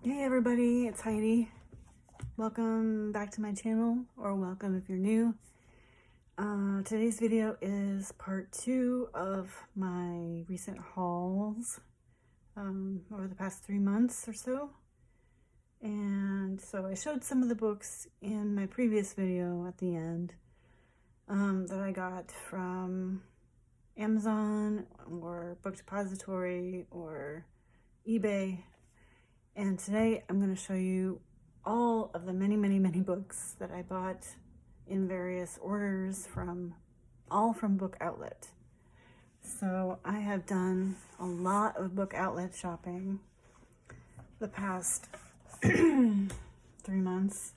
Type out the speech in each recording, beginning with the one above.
Hey everybody, it's Heidi. Welcome back to my channel, or welcome if you're new. Today's video is part 2 of my recent hauls over the past 3 months or so. And so I showed some of the books in my previous video at the end that I got from Amazon or Book Depository or eBay. And today I'm going to show you all of the many books that I bought in various orders all from Book Outlet. So I have done a lot of Book Outlet shopping the past 3 months.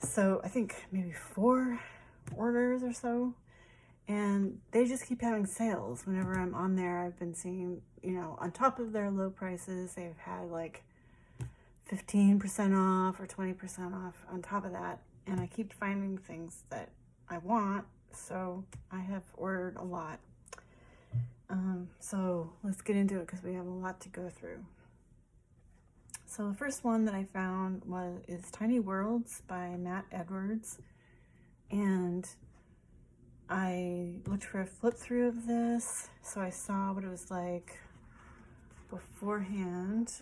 So I think maybe 4 orders or so. And they just keep having sales. Whenever I'm on there, I've been seeing, on top of their low prices, they've had like 15% off or 20% off on top of that. And I keep finding things that I want, so I have ordered a lot. So let's get into it because we have a lot to go through. So the first one that I found is Tiny Worlds by Matt Edwards. And I looked for a flip through of this, so I saw what it was like beforehand.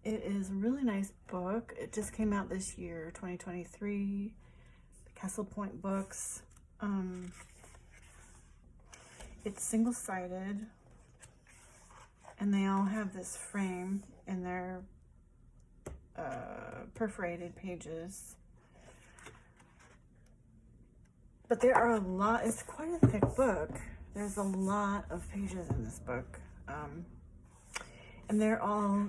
It is a really nice book. It just came out this year, 2023, Castle Point Books. It's single-sided, and they all have this frame, and they're perforated pages. But there are a lot, it's quite a thick book. There's a lot of pages in this book. And they're all,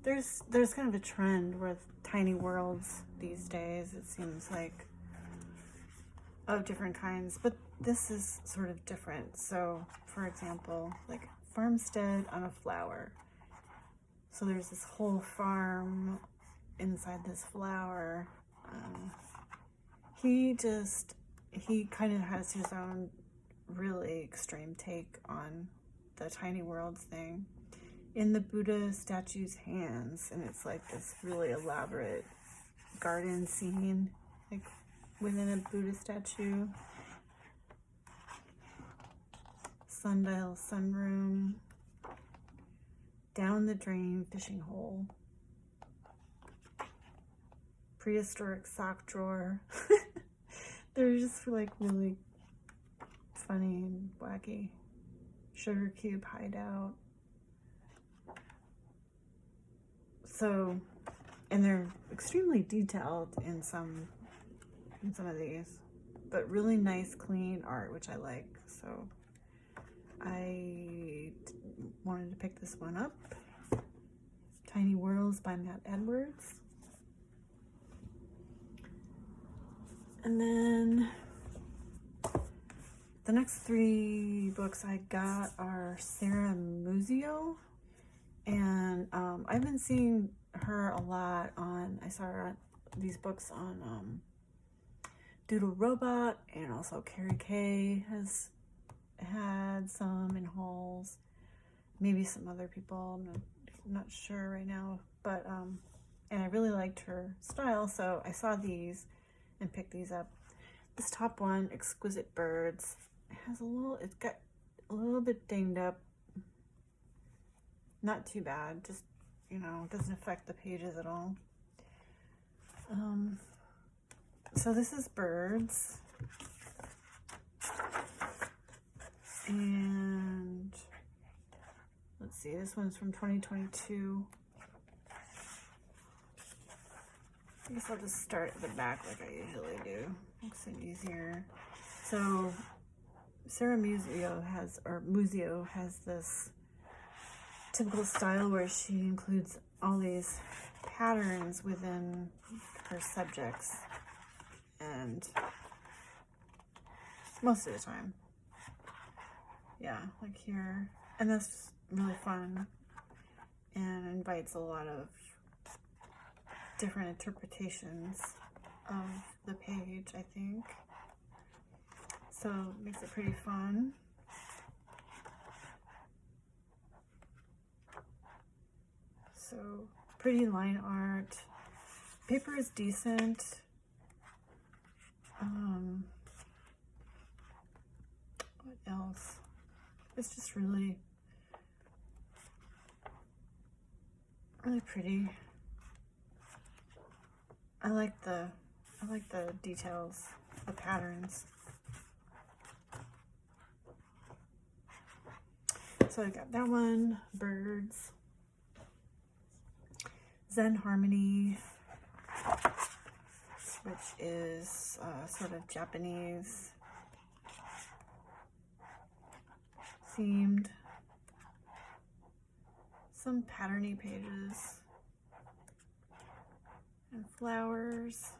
there's kind of a trend with tiny worlds these days, it seems like, of different kinds. But this is sort of different. So, for example, like Farmstead on a Flower. So there's this whole farm inside this flower. He kind of has his own really extreme take on the tiny worlds thing. In the Buddha statue's hands, and it's like this really elaborate garden scene, like within a Buddha statue. Sundial sunroom. Down the drain fishing hole. Prehistoric sock drawer. They're just like really funny and wacky. Sugar cube hideout. So, and they're extremely detailed in some of these, but really nice, clean art, which I like. So I wanted to pick this one up. Tiny Worlds by Matt Edwards. And then the next 3 books I got are Sarah Muzio, and I've been seeing her a lot I saw her these books on Doodle Robot, and also Carrie Kay has had some in hauls, maybe some other people, I'm not sure right now, but and I really liked her style, so I saw these and picked these up. This top one, Exquisite Birds, it's got a little bit dinged up. Not too bad, just, doesn't affect the pages at all. So this is Birds. And let's see, this one's from 2022. I guess I'll just start at the back like I usually do. Makes it easier. So Sarah Muzio has this typical style where she includes all these patterns within her subjects, and most of the time, yeah, like here, and that's really fun and invites a lot of different interpretations of the page, I think. So it makes it pretty fun. So pretty line art. Paper is decent. What else? It's just really pretty. I like the details, the patterns. So I got that one, birds. Zen Harmony, which is sort of Japanese themed. Some patterny pages and flowers.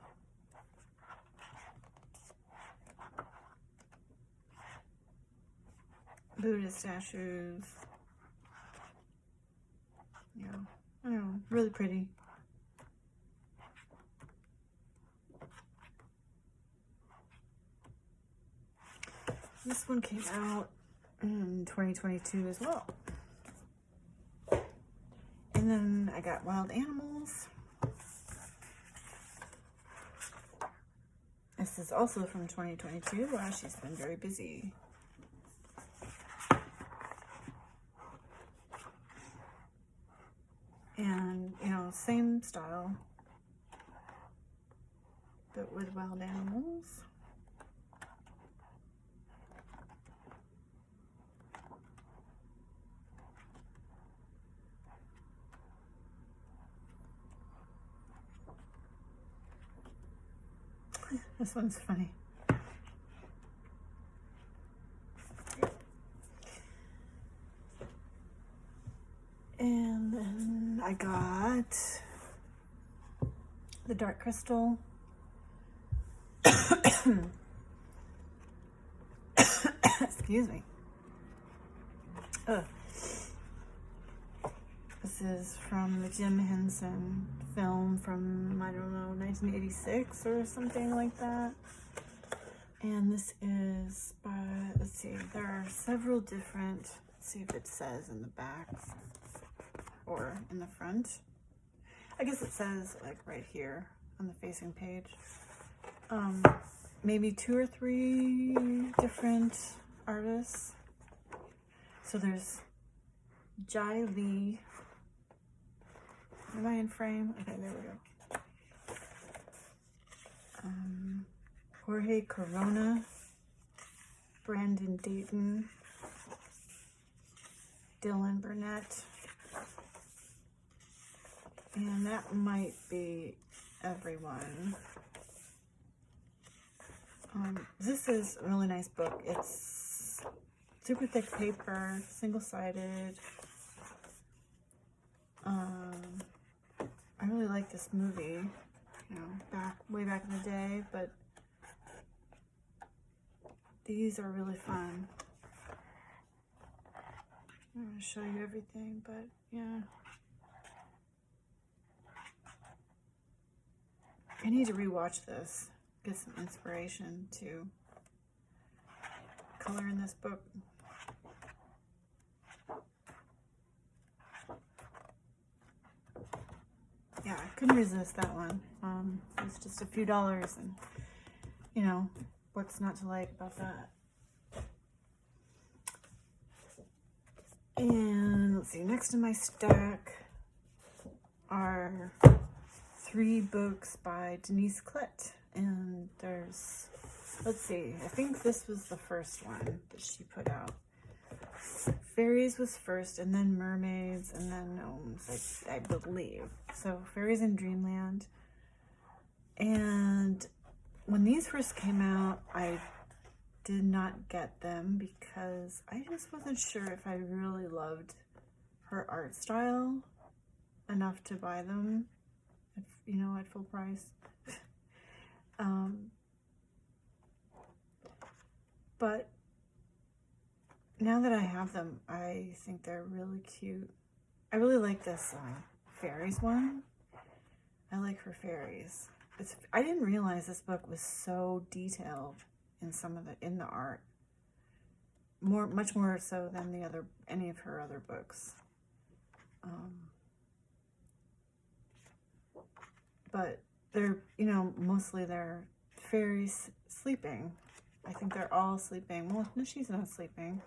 Buddha statues. Yeah, I don't know, really pretty. This one came out in 2022 as well. And then I got Wild Animals. This is also from 2022. Wow, she's been very busy. And, you know, same style, but with wild animals. This one's funny. And then I got the Dark Crystal. Excuse me. Ugh. This is from the Jim Henson film from, I don't know, 1986 or something like that. And this is by, let's see, there are several different, let's see if it says in the back or in the front. I guess it says like right here on the facing page. Maybe 2 or 3 different artists. So there's Jai Lee. Am I in frame? Okay, there we go. Jorge Corona, Brandon Dayton, Dylan Burnett, and that might be everyone. This is a really nice book. It's super thick paper, single-sided. I really like this movie, you know, way back in the day, but these are really fun. I'm going to show you everything, but yeah. I need to rewatch this, get some inspiration to color in this book. Yeah, I couldn't resist that one. It was just a few dollars, and you know, what's not to like about that? And let's see, next in my stack are 3 books by Denise Klett. And there's, let's see, I think this was the first one that she put out. Fairies was first, and then mermaids, and then gnomes, I believe. So fairies in Dreamland. And when these first came out, I did not get them because I just wasn't sure if I really loved her art style enough to buy them, you know, at full price. But now that I have them, I think they're really cute. I really like this fairies one. I like her fairies. I didn't realize this book was so detailed in in the art. Much more so than any of her other books. but they're, you know, mostly they're fairies sleeping. I think they're all sleeping. Well, no, she's not sleeping,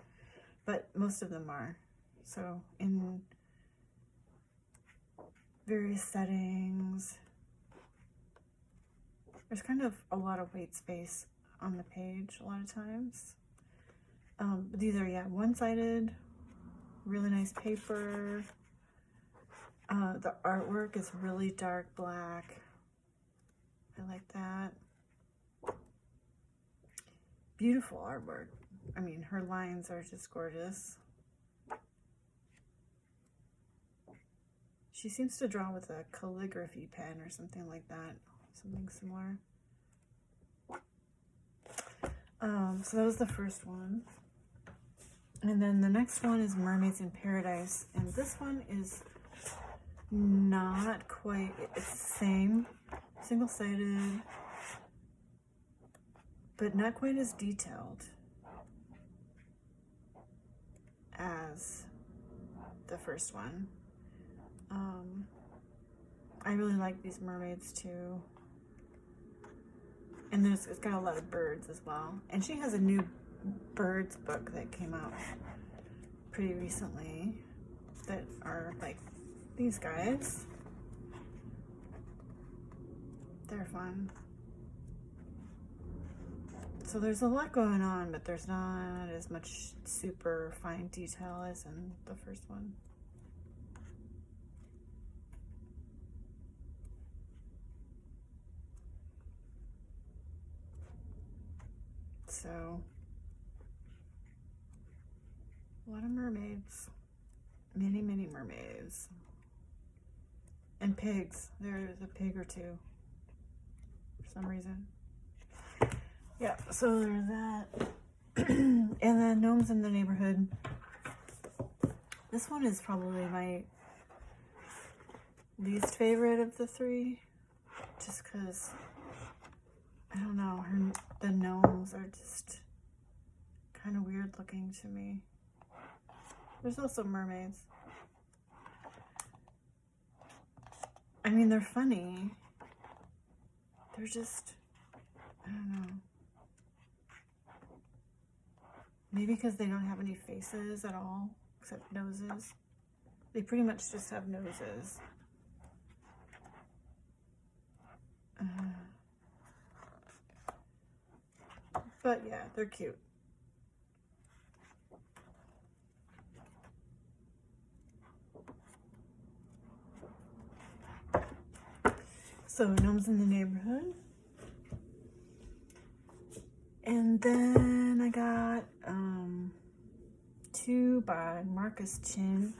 but most of them are. So in various settings, there's kind of a lot of white space on the page a lot of times. But these are, yeah, one-sided, really nice paper. The artwork is really dark black. I like that. Beautiful artwork. I mean, her lines are just gorgeous. She seems to draw with a calligraphy pen or something like that. Something similar. So that was the first one. And then the next one is Mermaids in Paradise. And this one is not quite, it's the same, single-sided, but not quite as detailed as the first one. I really like these mermaids too. And it's got a lot of birds as well. And she has a new birds book that came out pretty recently that are like these guys. They're fun. So there's a lot going on, but there's not as much super fine detail as in the first one. So, a lot of mermaids. Many, many mermaids. And pigs. There's a pig or two for some reason. Yeah, so there's that. And then Gnomes in the Neighborhood. This one is probably my least favorite of the three. Just because, I don't know, the gnomes are just kind of weird looking to me. There's also mermaids. I mean, they're funny. They're just, I don't know. Maybe because they don't have any faces at all, except noses. They pretty much just have noses. But yeah, they're cute. So, Gnomes in the Neighborhood. And then I got two by Marcus Chin.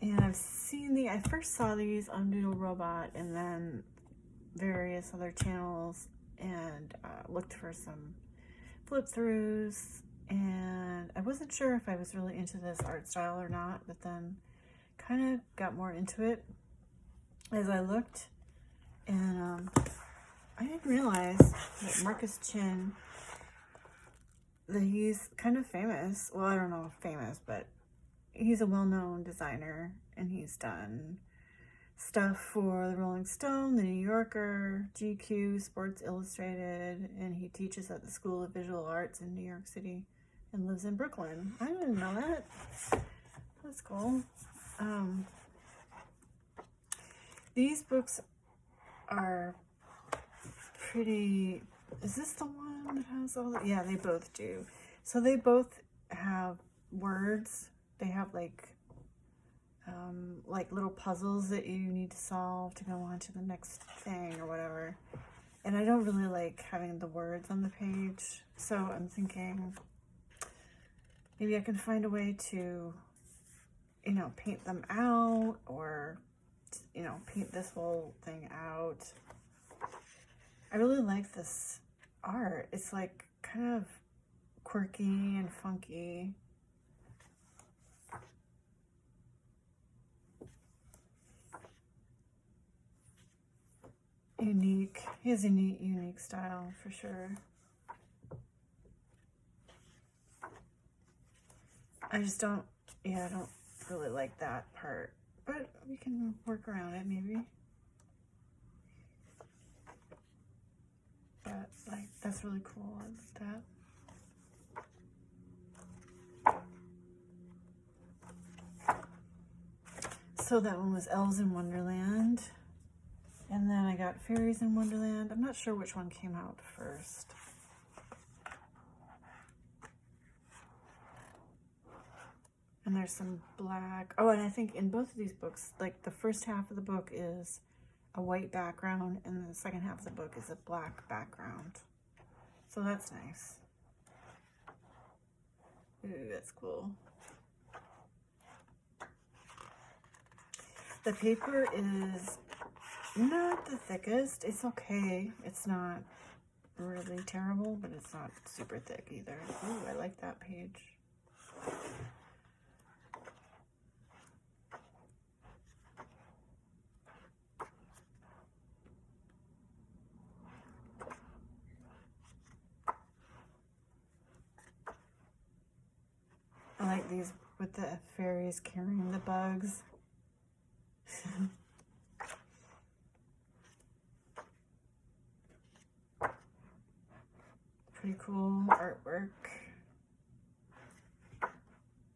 And I've seen I first saw these on Doodle Robot and then various other channels, and looked for some flip throughs, and I wasn't sure if I was really into this art style or not, but then kind of got more into it as I looked. And I didn't realize that Marcus Chin, that he's kind of famous. Well, I don't know if famous, but he's a well-known designer, and he's done stuff for the Rolling Stone, the New Yorker, GQ, Sports Illustrated, and he teaches at the School of Visual Arts in New York City and lives in Brooklyn. I didn't know that. That's cool. These books are pretty. Is this the one that has all the? Yeah, they both do. So they both have words. They have like little puzzles that you need to solve to go on to the next thing or whatever. And I don't really like having the words on the page, so I'm thinking maybe I can find a way to, you know, paint them out, or, you know, paint this whole thing out. I really like this art. It's like kind of quirky and funky. Unique. He has a neat, unique style for sure. I just don't, yeah, I don't really like that part, but we can work around it maybe. that. Like, that's really cool. I like that. So that one was Elves in Wonderland. And then I got Fairies in Wonderland. I'm not sure which one came out first. And there's some black. Oh, and I think in both of these books, like the first half of the book is a white background and the second half of the book is a black background. So that's nice. Ooh, that's cool. The paper is not the thickest. It's okay. It's not really terrible, but it's not super thick either. Ooh, I like that page. I like these with the fairies carrying the bugs. Pretty cool artwork.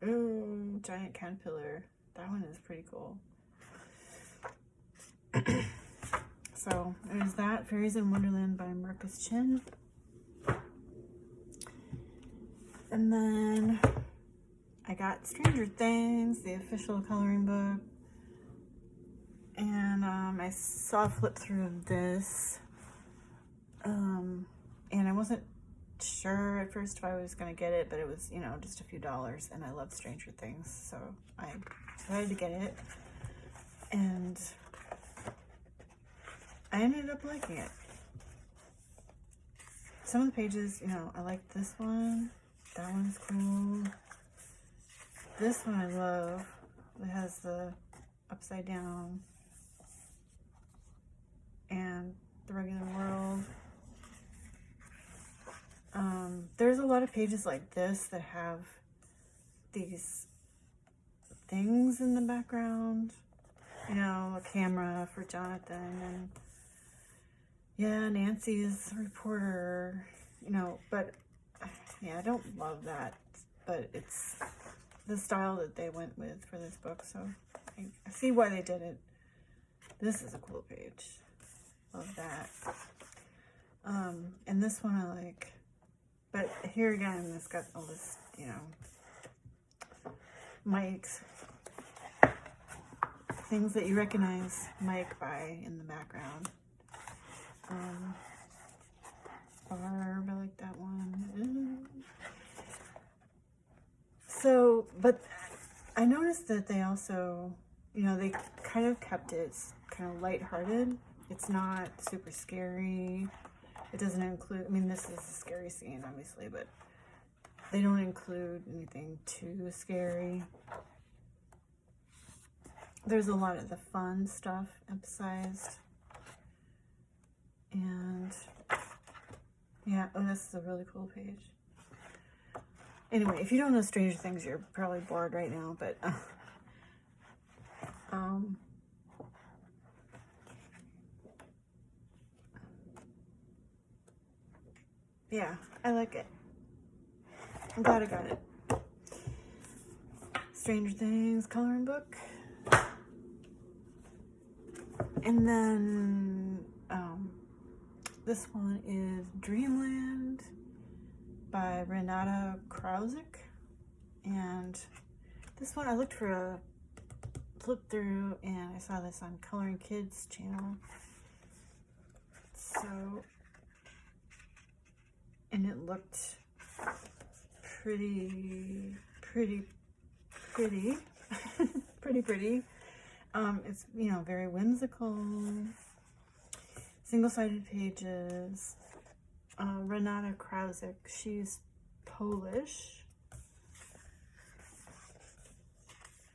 Ooh, giant caterpillar. That one is pretty cool. So there's that. Fairies in Wonderland by Marcus Chin. And then I got Stranger Things, the official coloring book. And I saw a flip through of this. And I wasn't sure at first if I was going to get it, but it was, you know, just a few dollars. And I love Stranger Things, so I decided to get it. And I ended up liking it. Some of the pages, you know, I like this one. That one's cool. This one I love. It has the upside down and the regular world. There's a lot of pages like this that have these things in the background. You know, a camera for Jonathan, and yeah, Nancy's a reporter, you know, but yeah, I don't love that, but it's the style that they went with for this book, so I see why they did it. This is a cool page. Love that. And this one I like, but here again, it's got all this, you know, mics, things that you recognize Mike by in the background. Barb, I like that one. So, but I noticed that they also, you know, they kind of kept it kind of lighthearted. It's not super scary. It doesn't include, I mean, this is a scary scene, obviously, but they don't include anything too scary. There's a lot of the fun stuff emphasized. And yeah, oh, this is a really cool page. Anyway, if you don't know Stranger Things, you're probably bored right now, but yeah, I like it. I'm glad I got it. Stranger Things coloring book. And then this one is Dreamland by Renata Krausick. And this one I looked for a flip through and I saw this on Coloring Kids channel. So, and it looked pretty. pretty. It's, you know, very whimsical, single-sided pages. Renata Krausick, she's Polish.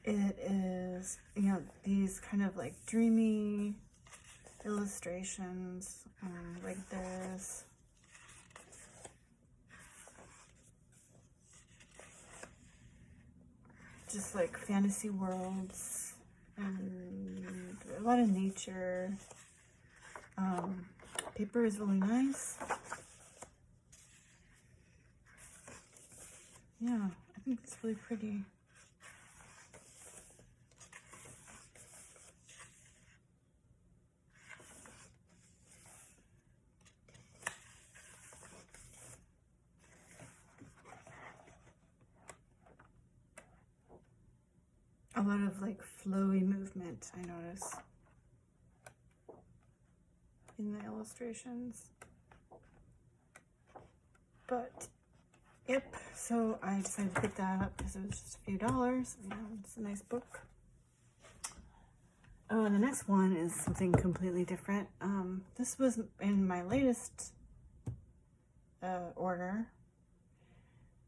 It is, you know, these kind of like dreamy illustrations, like this. Just like fantasy worlds and a lot of nature. paper is really nice. Yeah, I think it's really pretty. A lot of like flowy movement, I notice, in the illustrations. But yep, so I decided to pick that up because it was just a few dollars. And it's a nice book. Oh, and the next one is something completely different. This was in my latest order,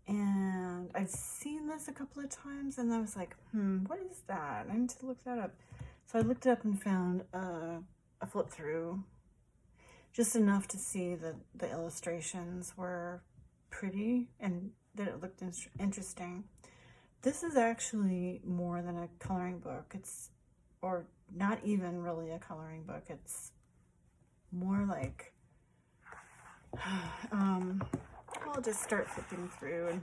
and I've seen this a couple of times, and I was like, what is that? I need to look that up. So I looked it up and found a flip through, just enough to see that the illustrations were pretty and that it looked interesting. This is actually more than a coloring book. Or not even really a coloring book. It's more like, I'll just start flipping through and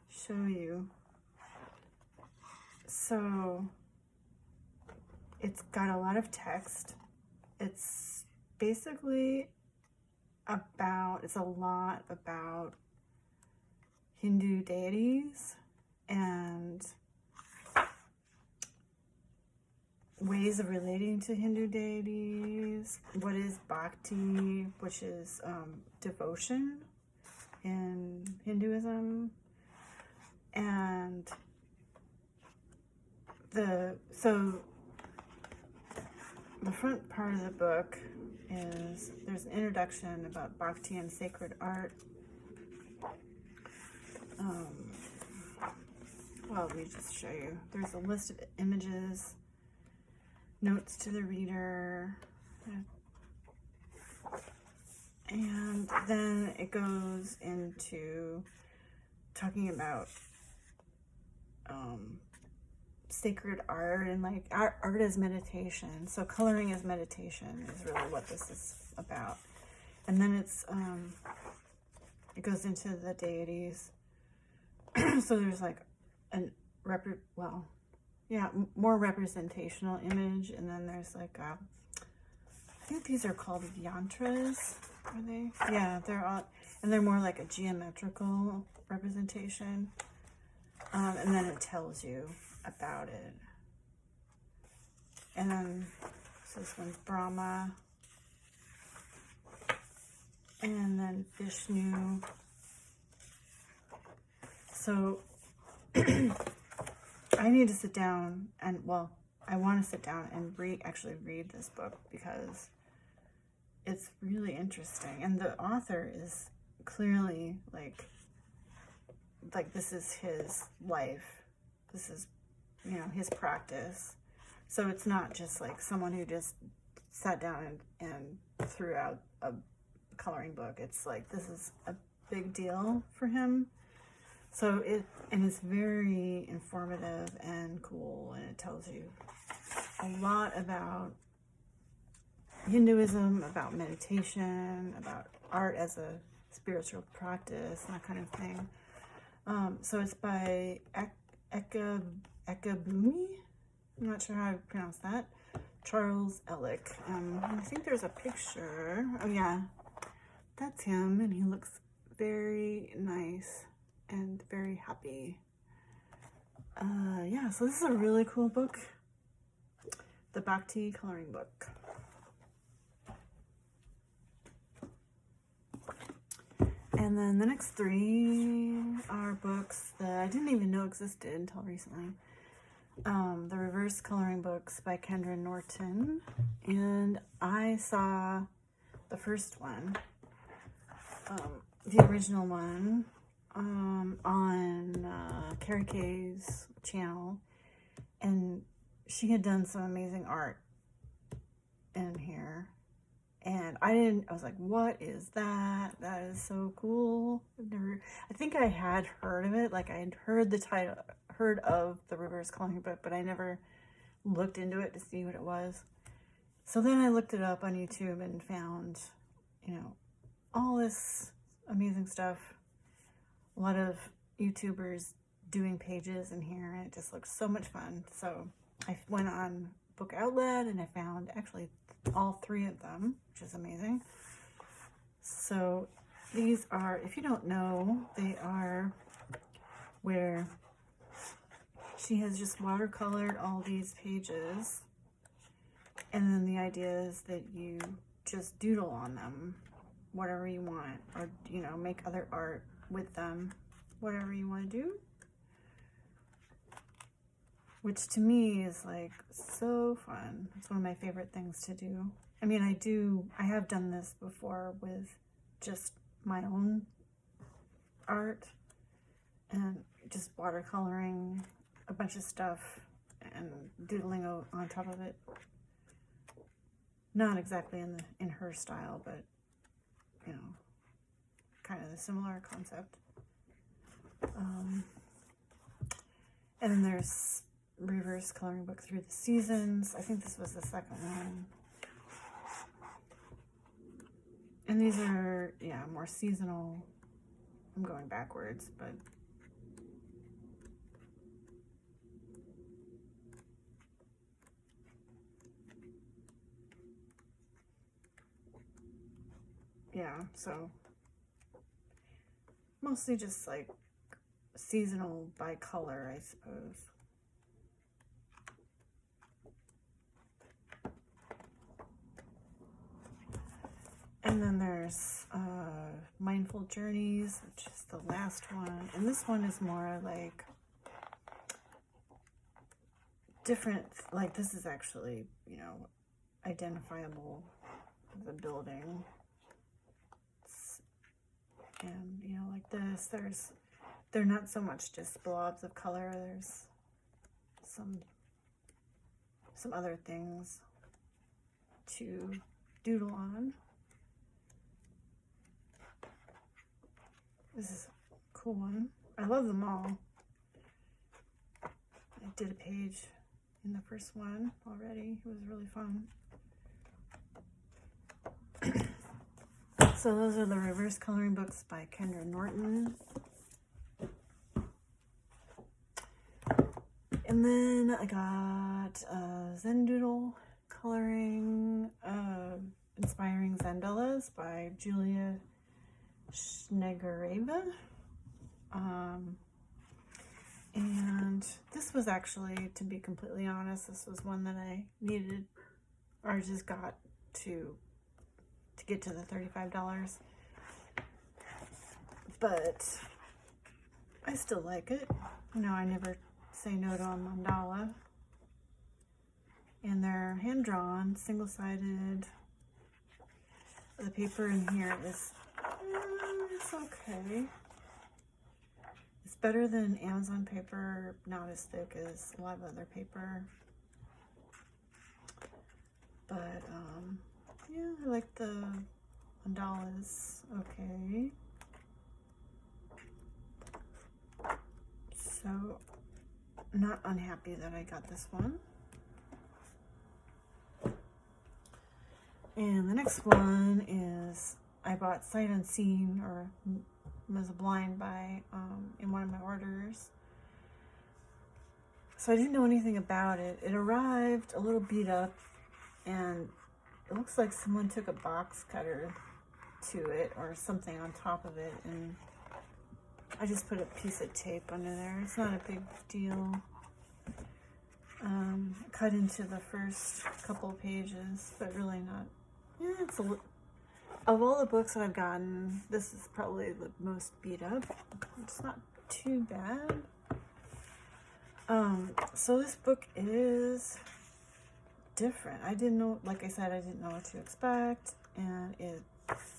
show you. So it's got a lot of text. It's basically it's a lot about Hindu deities and ways of relating to Hindu deities. What is Bhakti, which is devotion in Hinduism, and the front part of the book is there's an introduction about Bhakti and sacred art. Well, let me just show you. There's a list of images, notes to the reader, and then it goes into talking about sacred art and like art as meditation. So coloring as meditation is really what this is about. And then it goes into the deities. So there's like more representational image, and then there's like I think these are called yantras, are they? Yeah, they're all, and they're more like a geometrical representation, and then it tells you about it. And then so this one's Brahma, and then Vishnu. So I need to sit down and, well, I want to sit down and actually read this book because it's really interesting. And the author is clearly like this is his life. This is, his practice. So it's not just like someone who just sat down and threw out a coloring book. It's like, this is a big deal for him. So it's very informative and cool, and it tells you a lot about Hinduism, about meditation, about art as a spiritual practice, and that kind of thing. So it's by Ekabumi. I'm not sure how to pronounce that. Charles Ellick. I think there's a picture. Oh yeah, that's him, and he looks very nice and very happy. Yeah, so this is a really cool book, the Bhakti coloring book. And then the next three are books that I didn't even know existed until recently. The reverse coloring books by Kendra Norton, and I saw the first one, the original one, on Carrie Kay's channel, and she had done some amazing art in here, and I was like, what is that? That is so cool. I think I had heard of it, like I had heard of the reverse coloring book, but I never looked into it to see what it was. So then I looked it up on YouTube and found you know, all this amazing stuff. A lot of YouTubers doing pages in here, and it just looks so much fun. So I went on Book Outlet and I found actually all 3 of them, which is amazing. So these are, if you don't know, they are where she has just watercolored all these pages, and then the idea is that you just doodle on them, whatever you want, or, you know, make other art with them, whatever you want to do. Which to me is like so fun. It's one of my favorite things to do. I mean, I have done this before with just my own art and just watercoloring a bunch of stuff and doodling on top of it. Not exactly in her style, but you know, kind of a similar concept. And then there's reverse coloring book through the seasons. I think this was the second one. And these are, yeah, more seasonal. I'm going backwards, but yeah, so mostly just like seasonal by color, I suppose. And then there's Mindful Journeys, which is the last one. And this one is more like different, like this is actually, you know, identifiable as a building. And, you know, like this, they're not so much just blobs of color. There's some other things to doodle on. This is a cool one. I love them all. I did a page in the first one already. It was really fun. So those are the reverse coloring books by Kendra Norton. And then I got Zen Doodle Coloring, Inspiring Zendellas by Julia Schnegareva. And this was actually, to be completely honest, this was one that I needed, or just got to get to the $35. But I still like it. You know, I never say no to a mandala. And they're hand-drawn, single-sided. The paper in here is, it's okay. It's better than Amazon paper, not as thick as a lot of other paper. But, yeah, I like the mandalas, okay. So, not unhappy that I got this one. And the next one is, I bought Sight Unseen, or was a blind buy in one of my orders. So I didn't know anything about it. It arrived a little beat up, and it looks like someone took a box cutter to it or something on top of it, and I just put a piece of tape under there. It's not a big deal. Cut into the first couple pages, but really not. Yeah, it's a little. Of all the books that I've gotten, this is probably the most beat up. It's not too bad. So this book is different. I didn't know, like I said, I didn't know what to expect. And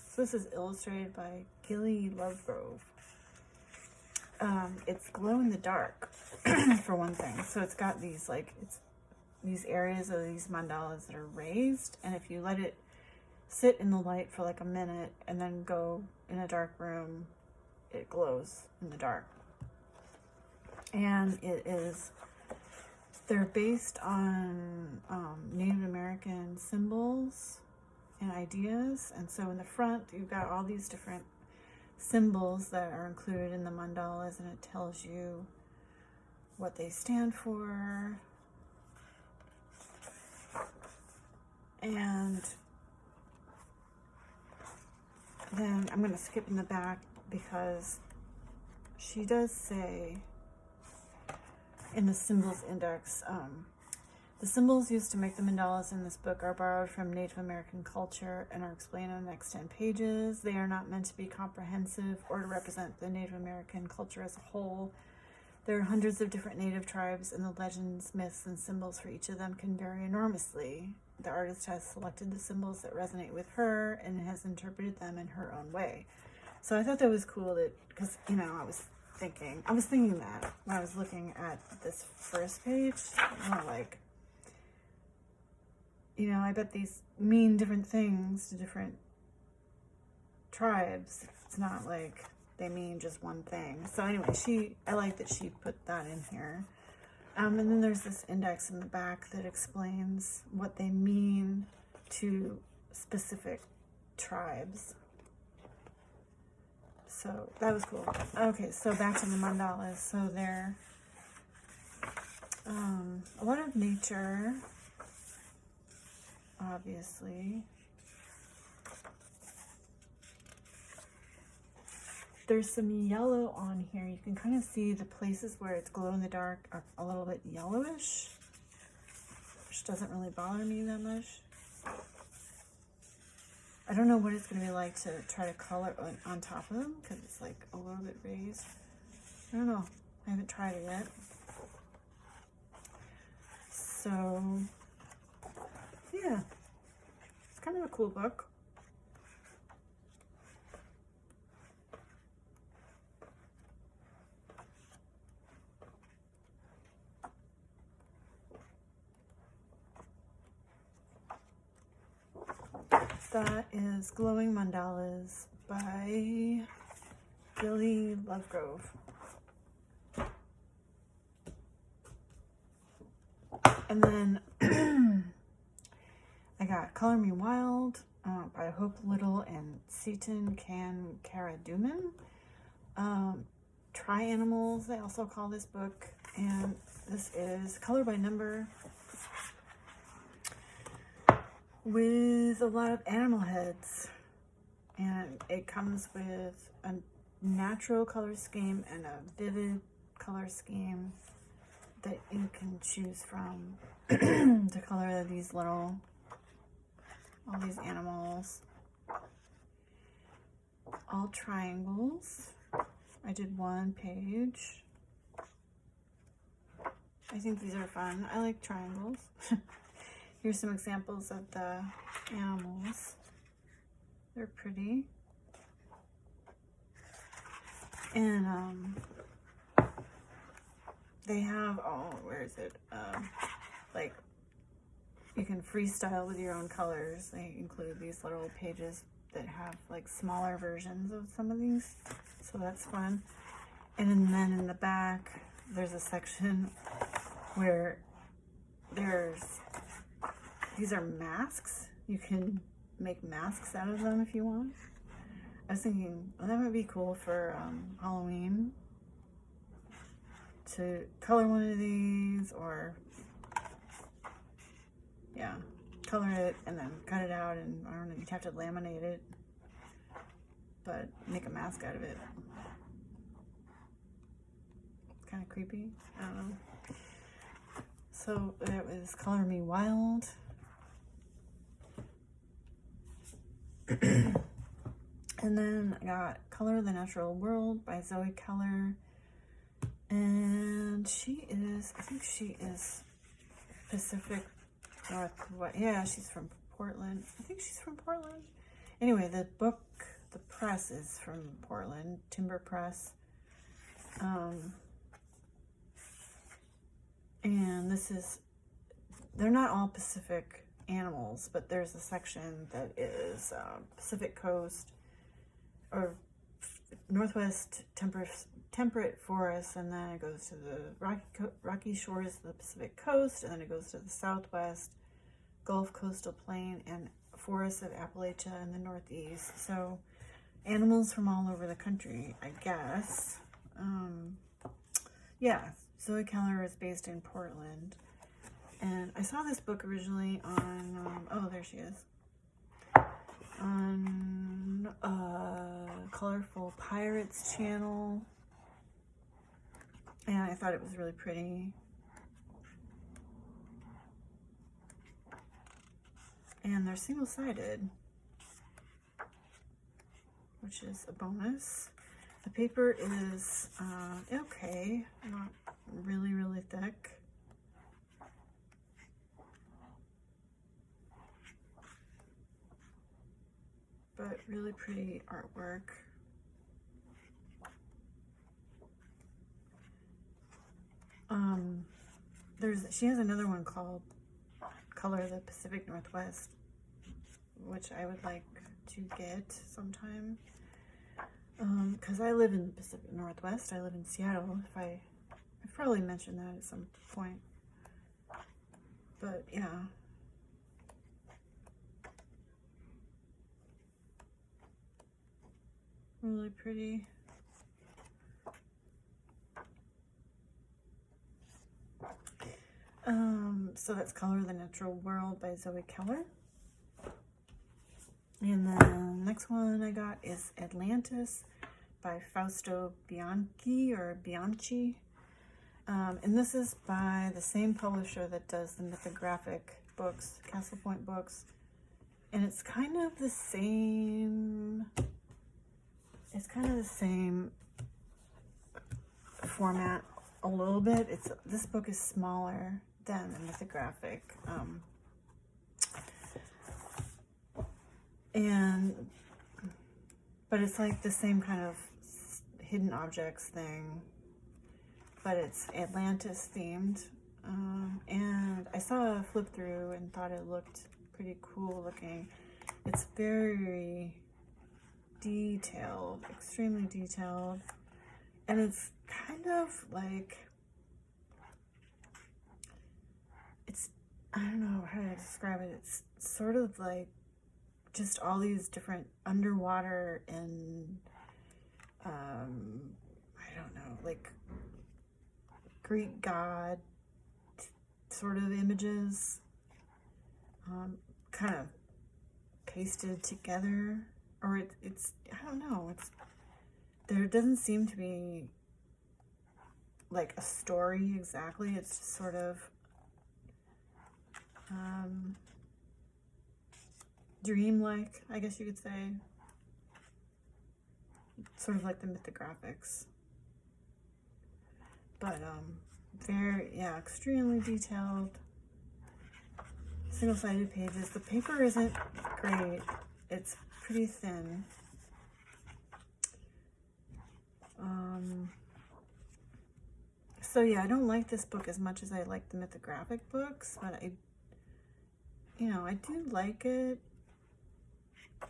so this is illustrated by Gilly Lovegrove. It's glow in the dark, for one thing. So it's got these, like, these areas of these mandalas that are raised. And if you let it sit in the light for like a minute and then go in a dark room, it glows in the dark. And they're based on Native American symbols and ideas. And so in the front, you've got all these different symbols that are included in the mandalas, and it tells you what they stand for. And then I'm going to skip in the back because she does say in the symbols index, the symbols used to make the mandalas in this book are borrowed from Native American culture and are explained on the next 10 pages. They are not meant to be comprehensive or to represent the Native American culture as a whole. There are hundreds of different Native tribes, and the legends, myths, and symbols for each of them can vary enormously. The artist has selected the symbols that resonate with her and has interpreted them in her own way. So I thought that was cool, that because, you know, I was thinking that when I was looking at this first page, like, you know, I bet these mean different things to different tribes. It's not like they mean just one thing. So anyway, I like that she put that in here. And then there's this index in the back that explains what they mean to specific tribes. So that was cool. Okay, so back to the mandalas. So they're a lot of nature, obviously. There's some yellow on here. You can kind of see the places where it's glow in the dark are a little bit yellowish, which doesn't really bother me that much. I don't know what it's going to be like to try to color on top of them because it's like a little bit raised. I don't know. I haven't tried it yet. So, yeah. It's kind of a cool book. That is Glowing Mandalas by Billy Lovegrove. And then I got Color Me Wild by Hope Little and Seaton Can Karaduman. Try Animals, they also call this book. And this is Color by Number, with a lot of animal heads, and it comes with a natural color scheme and a vivid color scheme that you can choose from to color all these animals. All triangles. I did one page. I think these are fun. I like triangles. Here's some examples of the animals. They're pretty. And they have, where is it? Like, you can freestyle with your own colors. They include these little pages that have like smaller versions of some of these. So that's fun. And then in the back, there's a section where these are masks. You can make masks out of them if you want. I was thinking, well, that might be cool for Halloween, to color one of these, or yeah, color it and then cut it out, and I don't know, you'd have to laminate it, but make a mask out of it. Kind of creepy. I don't know. So that was Color Me Wild. And then I got Color the Natural World by Zoe Keller. And I think she is Pacific Northwest. Yeah, she's from Portland. I think she's from Portland. Anyway, the press is from Portland, Timber Press. And they're not all Pacific animals, but there's a section that is Pacific Coast or Northwest temperate forests, and then it goes to the rocky shores of the Pacific Coast, and then it goes to the Southwest Gulf Coastal Plain and forests of Appalachia in the Northeast. So animals from all over the country, I guess. Yeah, Zoe Keller is based in Portland. And I saw this book originally on, oh, there she is. On Colorful Pirates channel. And I thought it was really pretty. And they're single-sided, which is a bonus. The paper is okay, not really, really thick. But really pretty artwork. She has another one called Color the Pacific Northwest, which I would like to get sometime. Because I live in the Pacific Northwest. I live in Seattle. I've probably mentioned that at some point. But yeah. Really pretty. So that's Color the Natural World by Zoe Keller. And then the next one I got is Atlantis by Fausto Bianchi or Bianchi. And this is by the same publisher that does the mythographic books, Castle Point books. And it's kind of the same, format a little bit. This book is smaller than the mythographic. But it's like the same kind of hidden objects thing, but it's Atlantis themed. And I saw a flip through and thought it looked pretty cool looking. It's very detailed, extremely detailed. And it's kind of like, I don't know how to describe it. It's sort of like just all these different underwater and, I don't know, like Greek god sort of images, kind of pasted together. Or it's, I don't know, there doesn't seem to be like a story exactly. It's just sort of dreamlike, I guess you could say. Sort of like the mythographics. But very, yeah, extremely detailed. Single-sided pages. The paper isn't great. It's pretty thin. So yeah, I don't like this book as much as I like the mythographic books, but I do like it.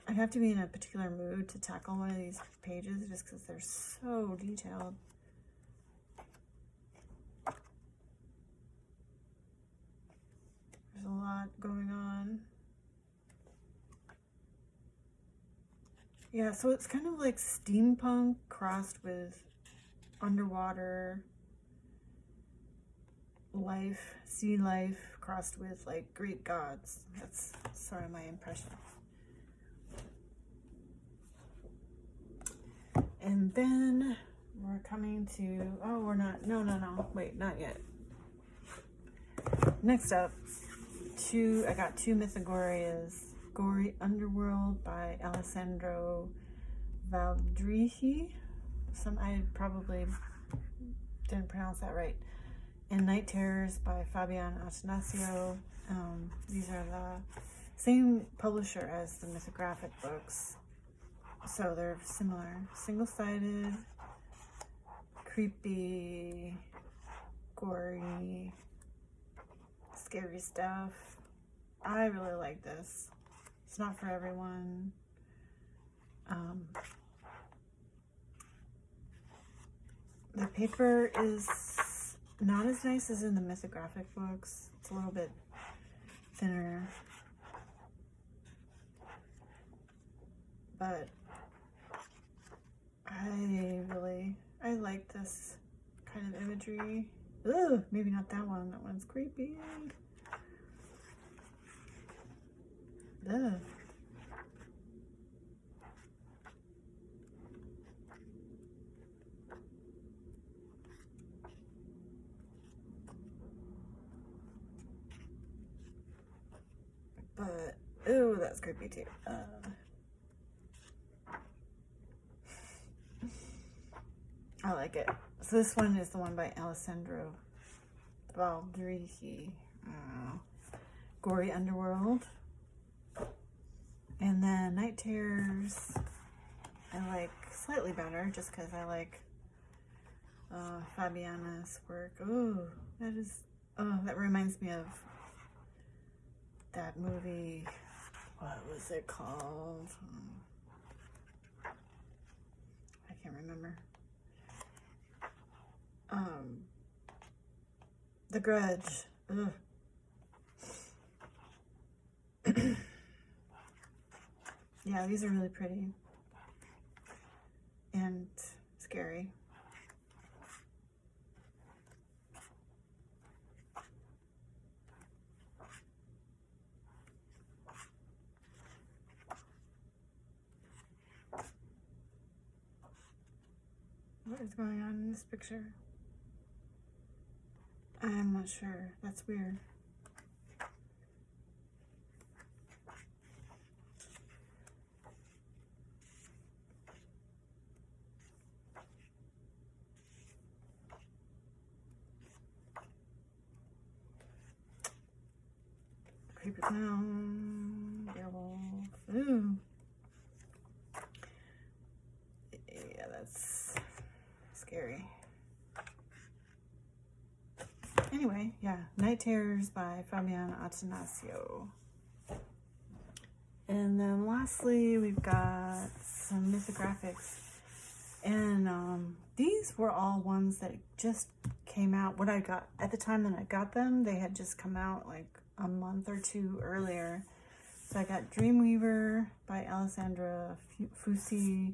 I'd have to be in a particular mood to tackle one of these pages just because they're so detailed. There's a lot going on. Yeah, so it's kind of like steampunk crossed with underwater life, sea life, crossed with like Greek gods. That's sort of my impression. And then we're coming to, oh, we're not, no, wait, not yet. Next up, I got two Mythagorias. Gory Underworld by Alessandro Valdrihi. I probably didn't pronounce that right. And Night Terrors by Fabian Atanasio. These are the same publisher as the mythographic books, so they're similar. Single-sided, creepy, gory, scary stuff. I really like this. It's not for everyone. The paper is not as nice as in the mythographic books. It's a little bit thinner. but I like this kind of imagery. Ugh, maybe not that one. That one's creepy. Ugh. But, ooh, that's creepy too. I like it. So this one is the one by Alessandro Baldrichi. Gory Underworld. And then Night Terrors I like slightly better just because I like Fabiana's work. Oh, that reminds me of that movie. What was it called? I can't remember. The Grudge. Ugh. Yeah, these are really pretty and scary. What is going on in this picture? I'm not sure. That's weird. Creepy clown, werewolf. Ooh. Yeah, that's scary. Anyway, yeah, Night Terrors by Fabiana Attanasio. And then lastly, we've got some mythographics. And these were all ones that just came out. What I got at the time that I got them, they had just come out like a month or two earlier. So I got Dreamweaver by Alessandra Fusi,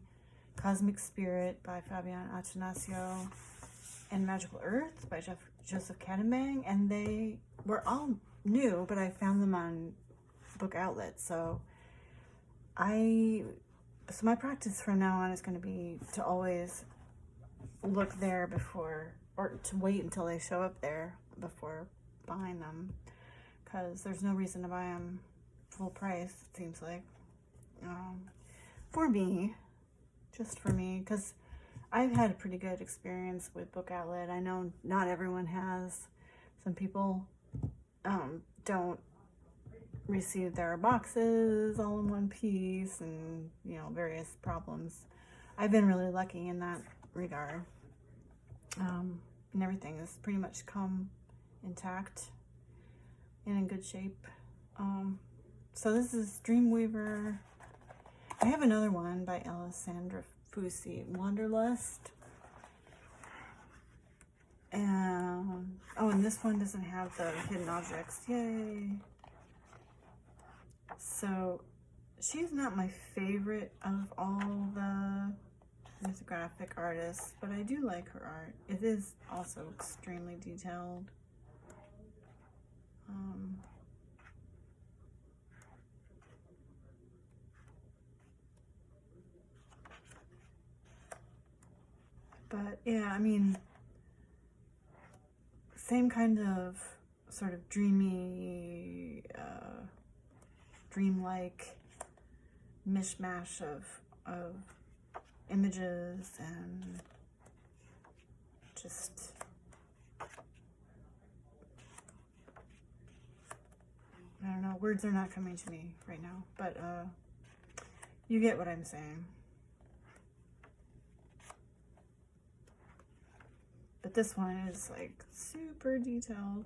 Cosmic Spirit by Fabiana Attanasio, and Magical Earth by Joseph Cadenbang. And they were all new, but I found them on book outlets. So my practice from now on is going to be to always look there before, or to wait until they show up there before buying them, because there's no reason to buy them full price, it seems like, for me, just for me, because I've had a pretty good experience with book outlet. I know not everyone has. Some people don't receive their boxes all in one piece, and various problems. I've been really lucky in that regard, and everything has pretty much come intact and in good shape. So this is Dreamweaver. I have another one by Alessandra Fusi, Wanderlust. And and this one doesn't have the hidden objects. Yay! So she's not my favorite of all the mythographic artists, but I do like her art. It is also extremely detailed. But yeah, I mean, same kind of sort of dreamy, dreamlike mishmash of images, and just I don't know, words are not coming to me right now, but you get what I'm saying. But this one is like super detailed,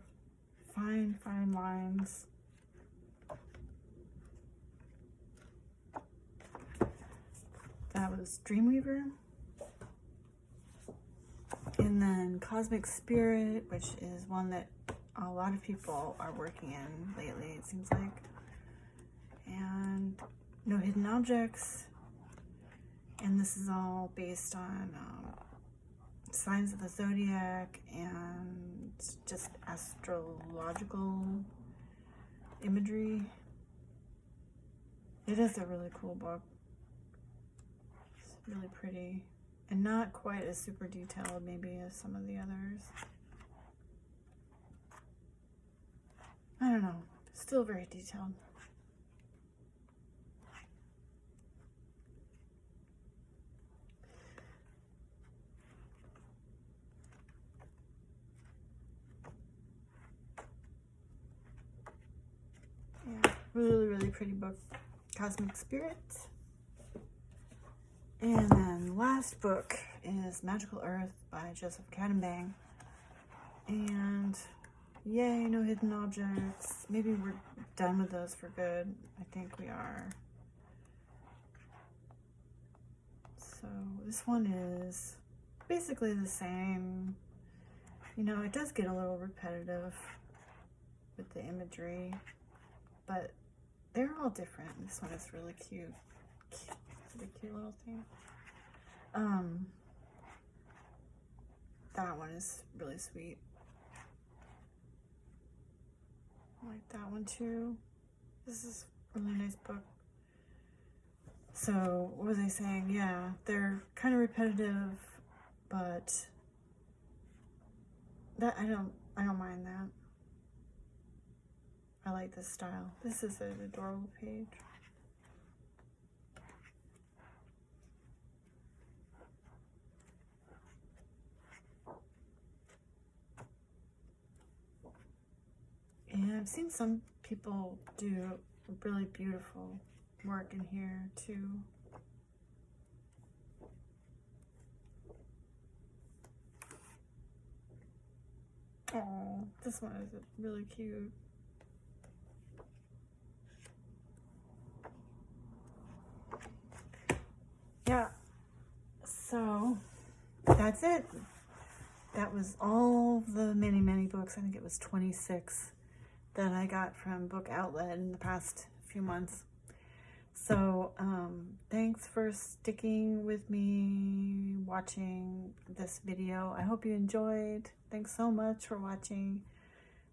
fine lines. That was Dreamweaver. And then Cosmic Spirit, which is one that a lot of people are working in lately, it seems like. And No Hidden Objects. And this is all based on signs of the zodiac and just astrological imagery. It is a really cool book. It's really pretty and not quite as super detailed maybe as some of the others. I don't know, still very detailed. Yeah, really, really pretty book. Cosmic Spirit. And then last book is Magical Earth by Joseph Cadenbang. And yay, no hidden objects. Maybe we're done with those for good. I think we are. So this one is basically the same. You know, it does get a little repetitive with the imagery, but they're all different. This one is really cute. It's a cute little thing. That one is really sweet. I like that one too. This is a really nice book. So what was I saying? Yeah, they're kind of repetitive, but that I don't mind that. I like this style. This is an adorable page. And I've seen some people do really beautiful work in here too. Oh, this one is really cute. Yeah, so that's it. That was all the many, many books. I think it was 26 that I got from Book Outlet in the past few months. So thanks for sticking with me watching this video. I hope you enjoyed. Thanks so much for watching.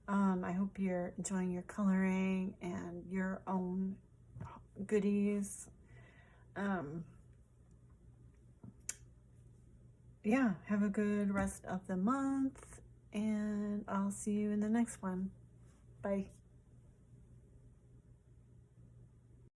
I hope you're enjoying your coloring and your own goodies. Yeah, have a good rest of the month, and I'll see you in the next one. Bye.